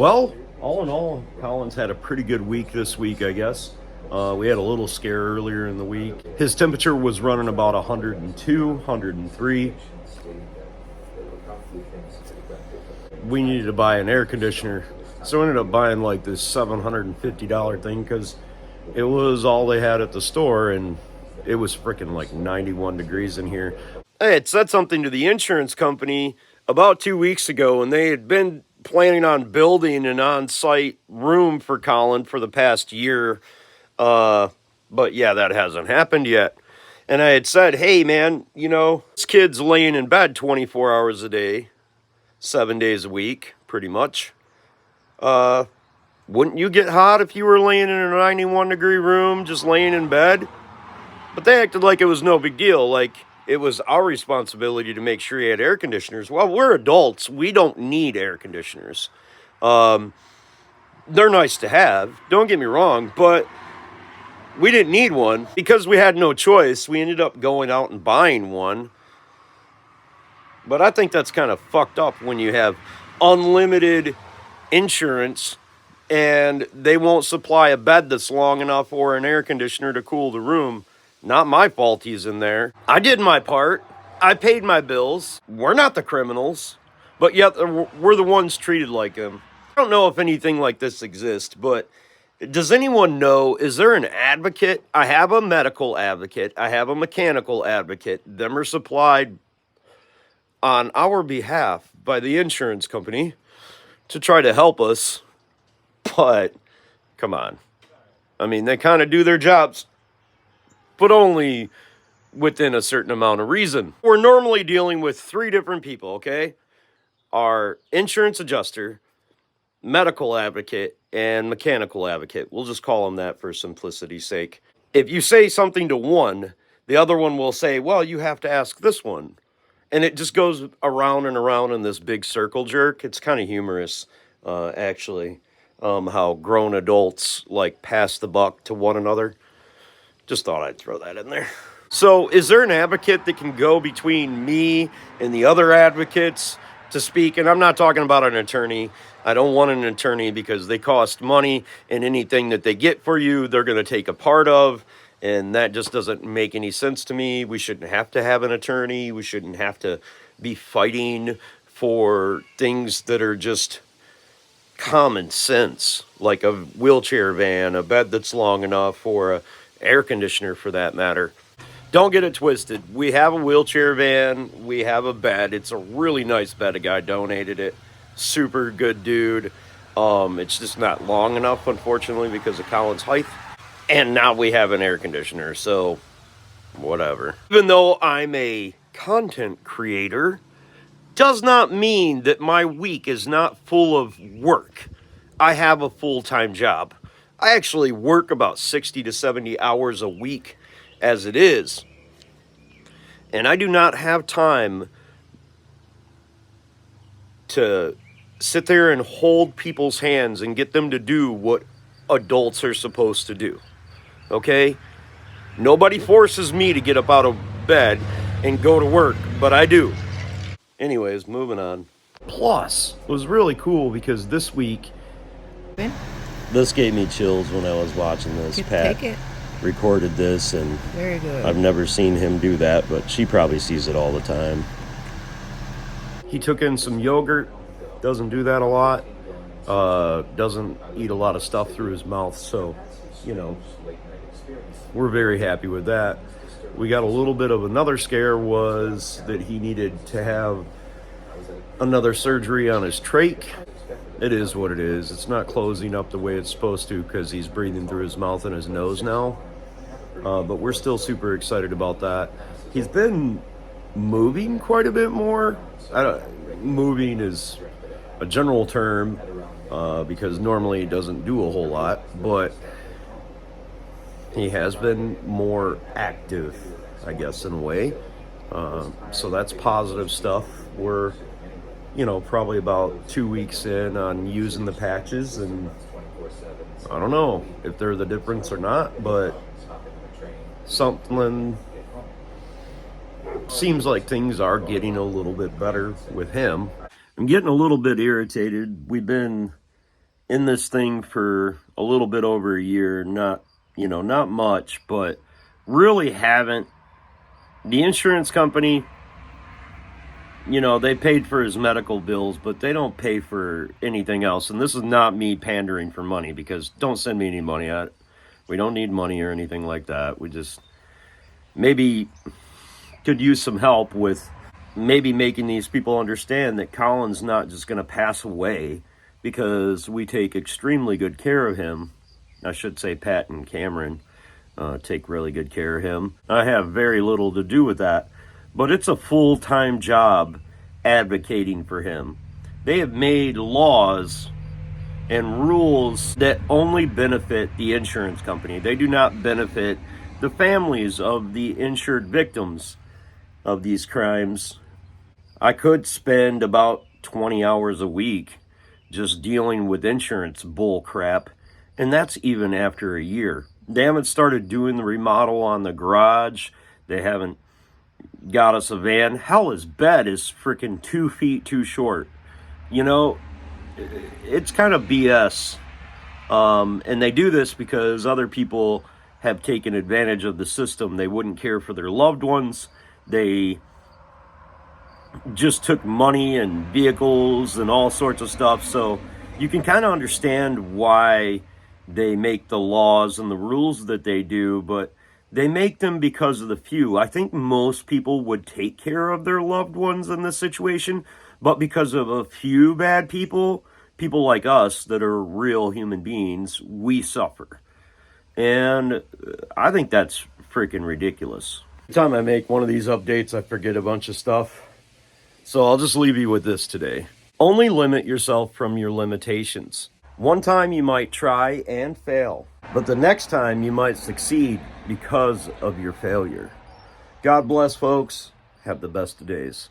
Well, all in all, Colin's had a pretty good week this week, I guess. We had a little scare earlier in the week. His temperature was running about 102, 103. We needed to buy an air conditioner, so we ended up buying like this $750 thing because it was all they had at the store, and it was freaking like 91 degrees in here. I had said something to the insurance company about 2 weeks ago, and they had been planning on building an on-site room for Colin for the past year. But yeah, that hasn't happened yet. And I had said, hey man, this kid's laying in bed 24 hours a day, 7 days a week, pretty much. Wouldn't you get hot if you were laying in a 91 degree room, just laying in bed? But they acted like it was no big deal, like it was our responsibility to make sure he had air conditioners. Well, we're adults. We don't need air conditioners. They're nice to have, don't get me wrong, but we didn't need one because we had no choice. We ended up going out and buying one. But I think that's kind of fucked up when you have unlimited insurance and they won't supply a bed that's long enough or an air conditioner to cool the room. Not my fault he's in there. I did my part. I paid my bills. We're not the criminals, but yet we're the ones treated like them. I don't know if anything like this exists, but does anyone know, is there an advocate? I have a medical advocate. I have a mechanical advocate. Them are supplied on our behalf by the insurance company to try to help us. But, come on. I mean, they kind of do their jobs, but only within a certain amount of reason. We're normally dealing with 3 different people, okay? Our insurance adjuster, medical advocate, and mechanical advocate. We'll just call them that for simplicity's sake. If you say something to one, the other one will say, well, you have to ask this one. And it just goes around and around in this big circle jerk. It's kind of humorous, actually, how grown adults like pass the buck to one another. Just thought I'd throw that in there. So is there an advocate that can go between me and the other advocates to speak? And I'm not talking about an attorney. I don't want an attorney because they cost money, and anything that they get for you, they're going to take a part of. And that just doesn't make any sense to me. We shouldn't have to have an attorney. We shouldn't have to be fighting for things that are just common sense, like a wheelchair van, a bed that's long enough, or a air conditioner for that matter. Don't get it twisted. We have a wheelchair van. We have a bed. It's a really nice bed. A guy donated it. Super good dude. It's just not long enough, unfortunately, because of Colin's height. And now we have an air conditioner, so whatever. Even though I'm a content creator, does not mean that my week is not full of work. I have a full-time job. I actually work about 60 to 70 hours a week as it is. And I do not have time to sit there and hold people's hands and get them to do what adults are supposed to do. Okay? Nobody forces me to get up out of bed and go to work, but I do. Anyways, moving on. Plus, it was really cool because this week, this gave me chills when I was watching this. Pat take it. Recorded this, and Very good. I've never seen him do that, but she probably sees it all the time. He took in some yogurt. Doesn't do that a lot. Doesn't eat a lot of stuff through his mouth, so, we're very happy with that. We got a little bit of another scare, was that he needed to have another surgery on his trach. It is what it is. It's not closing up the way it's supposed to because he's breathing through his mouth and his nose now. But we're still super excited about that. He's been moving quite a bit more. Moving is a general term because normally he doesn't do a whole lot, but he has been more active, I guess, in a way. So that's positive stuff. We're, probably about 2 weeks in on using the patches, and I don't know if they're the difference or not, but something seems like things are getting a little bit better with him. I'm getting a little bit irritated. We've been in this thing for a little bit over a year, not much, but really haven't. The insurance company, they paid for his medical bills, but they don't pay for anything else. And this is not me pandering for money, because don't send me any money. We don't need money or anything like that. We just maybe could use some help with maybe making these people understand that Colin's not just going to pass away, because we take extremely good care of him. I should say Pat and Cameron take really good care of him. I have very little to do with that, but it's a full-time job advocating for him. They have made laws and rules that only benefit the insurance company. They do not benefit the families of the insured victims of these crimes. I could spend about 20 hours a week just dealing with insurance bull crap, and that's even after a year. They haven't started doing the remodel on the garage. They haven't got us a van. Hell, his bed is freaking 2 feet too short. It's kind of BS. And they do this because other people have taken advantage of the system. They wouldn't care for their loved ones. They just took money and vehicles and all sorts of stuff. So you can kind of understand why they make the laws and the rules that they do, but they make them because of the few. I think most people would take care of their loved ones in this situation, but because of a few bad people like us that are real human beings, we suffer. And I think that's freaking ridiculous. Every time I make one of these updates, I forget a bunch of stuff. So I'll just leave you with this today. Only limit yourself from your limitations. One time you might try and fail, but the next time you might succeed because of your failure. God bless, folks. Have the best of days.